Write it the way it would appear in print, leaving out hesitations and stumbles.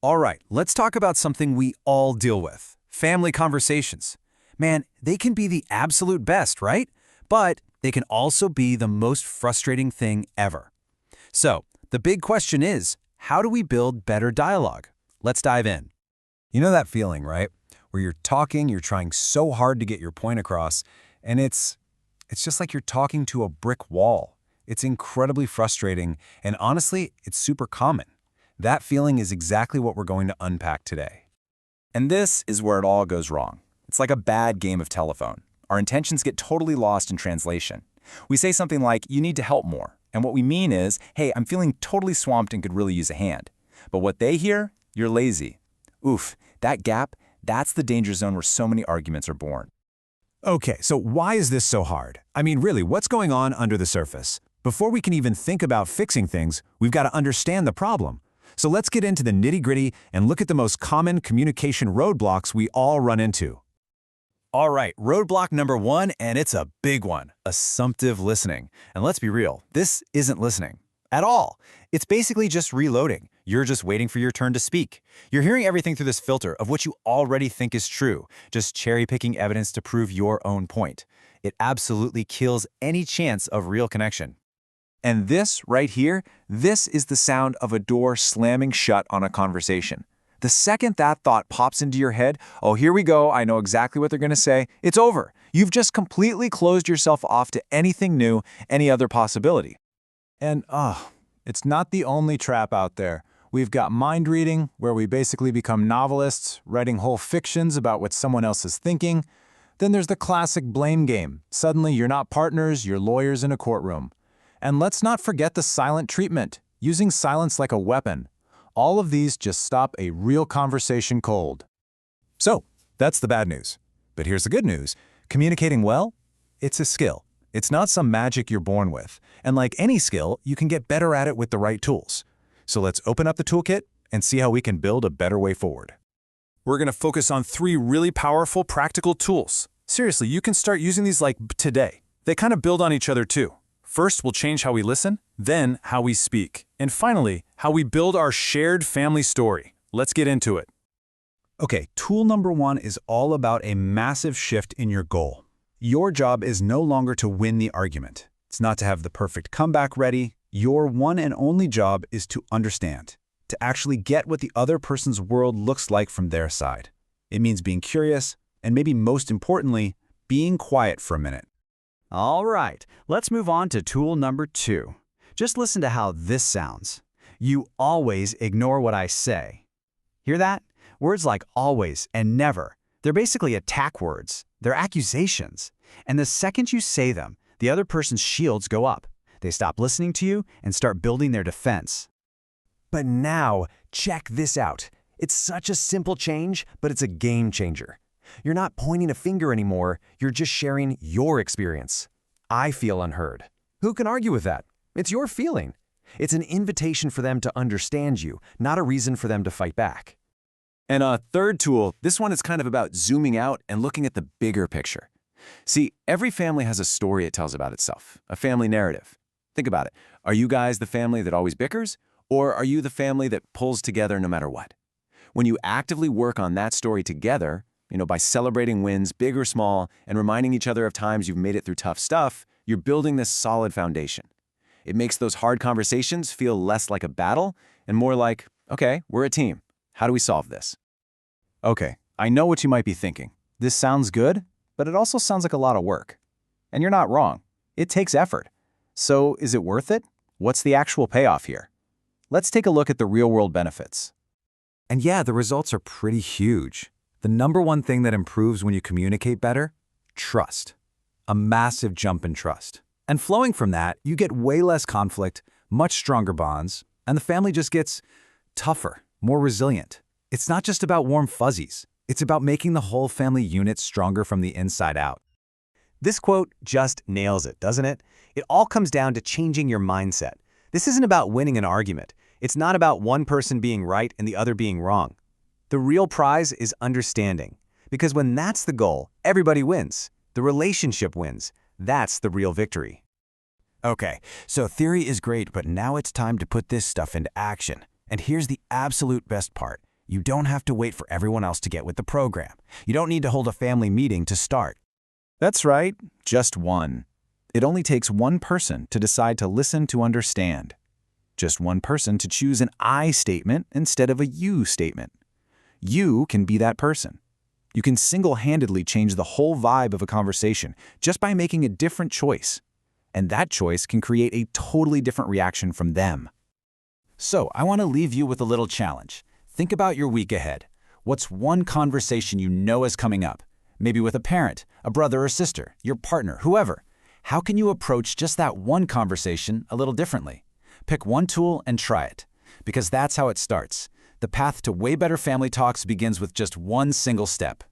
All right, let's talk about something we all deal with. Family conversations. Man, they can be the absolute best, right? But they can also be the most frustrating thing ever. So, the big question is, how do we build better dialogue? Let's dive in. You know that feeling, right? Where you're talking, you're trying so hard to get your point across, and it's just like you're talking to a brick wall. It's incredibly frustrating, and honestly, it's super common. That feeling is exactly what we're going to unpack today. And this is where it all goes wrong. It's like a bad game of telephone. Our intentions get totally lost in translation. We say something like, "You need to help more." And what we mean is, "Hey, I'm feeling totally swamped and could really use a hand." But what they hear, "You're lazy." Oof, that gap, that's the danger zone where so many arguments are born. Okay, so why is this so hard? I mean, really, what's going on under the surface? Before we can even think about fixing things, we've got to understand the problem. So let's get into the nitty-gritty and look at the most common communication roadblocks we all run into. All right, roadblock number one, and it's a big one, assumptive listening. And let's be real, this isn't listening at all. It's basically just reloading. You're just waiting for your turn to speak. You're hearing everything through this filter of what you already think is true, just cherry-picking evidence to prove your own point. It absolutely kills any chance of real connection. And this right here, this is the sound of a door slamming shut on a conversation. The second that thought pops into your head, "Oh, here we go, I know exactly what they're going to say," it's over. You've just completely closed yourself off to anything new, any other possibility. And, it's not the only trap out there. We've got mind reading, where we basically become novelists, writing whole fictions about what someone else is thinking. Then there's the classic blame game. Suddenly you're not partners, you're lawyers in a courtroom. And let's not forget the silent treatment, using silence like a weapon. All of these just stop a real conversation cold. So, that's the bad news. But here's the good news. Communicating well, it's a skill. It's not some magic you're born with. And like any skill, you can get better at it with the right tools. So let's open up the toolkit and see how we can build a better way forward. We're going to focus on 3 really powerful, practical tools. Seriously, you can start using these like today. They kind of build on each other too. First, we'll change how we listen, then how we speak, and finally, how we build our shared family story. Let's get into it. Okay, tool number 1 is all about a massive shift in your goal. Your job is no longer to win the argument. It's not to have the perfect comeback ready. Your one and only job is to understand, to actually get what the other person's world looks like from their side. It means being curious, and maybe most importantly, being quiet for a minute. All right, let's move on to tool number 2. Just listen to how this sounds. You always ignore what I say. Hear that? Words like always and never, they're basically attack words. They're accusations. And the second you say them, the other person's shields go up. They stop listening to you and start building their defense. But now, check this out. It's such a simple change, but it's a game changer. You're not pointing a finger anymore, you're just sharing your experience. I feel unheard. Who can argue with that? It's your feeling. It's an invitation for them to understand you, not a reason for them to fight back. And a third tool, this one is kind of about zooming out and looking at the bigger picture. See, every family has a story it tells about itself, a family narrative. Think about it. Are you guys the family that always bickers, or are you the family that pulls together no matter what? When you actively work on that story together, by celebrating wins, big or small, and reminding each other of times you've made it through tough stuff, you're building this solid foundation. It makes those hard conversations feel less like a battle and more like, okay, we're a team. How do we solve this? Okay, I know what you might be thinking. This sounds good, but it also sounds like a lot of work. And you're not wrong. It takes effort. So is it worth it? What's the actual payoff here? Let's take a look at the real-world benefits. And yeah, the results are pretty huge. The number one thing that improves when you communicate better? Trust. A massive jump in trust. And flowing from that, you get way less conflict, much stronger bonds, and the family just gets tougher, more resilient. It's not just about warm fuzzies. It's about making the whole family unit stronger from the inside out. This quote just nails it, doesn't it? It all comes down to changing your mindset. This isn't about winning an argument. It's not about one person being right and the other being wrong. The real prize is understanding. Because when that's the goal, everybody wins. The relationship wins. That's the real victory. Okay, so theory is great, but now it's time to put this stuff into action. And here's the absolute best part. You don't have to wait for everyone else to get with the program. You don't need to hold a family meeting to start. That's right, just one. It only takes one person to decide to listen to understand. Just one person to choose an I statement instead of a you statement. You can be that person. You can single-handedly change the whole vibe of a conversation just by making a different choice. And that choice can create a totally different reaction from them. So, I want to leave you with a little challenge. Think about your week ahead. What's one conversation you know is coming up? Maybe with a parent, a brother or sister, your partner, whoever. How can you approach just that one conversation a little differently? Pick one tool and try it. Because that's how it starts. The path to way better family talks begins with just one single step.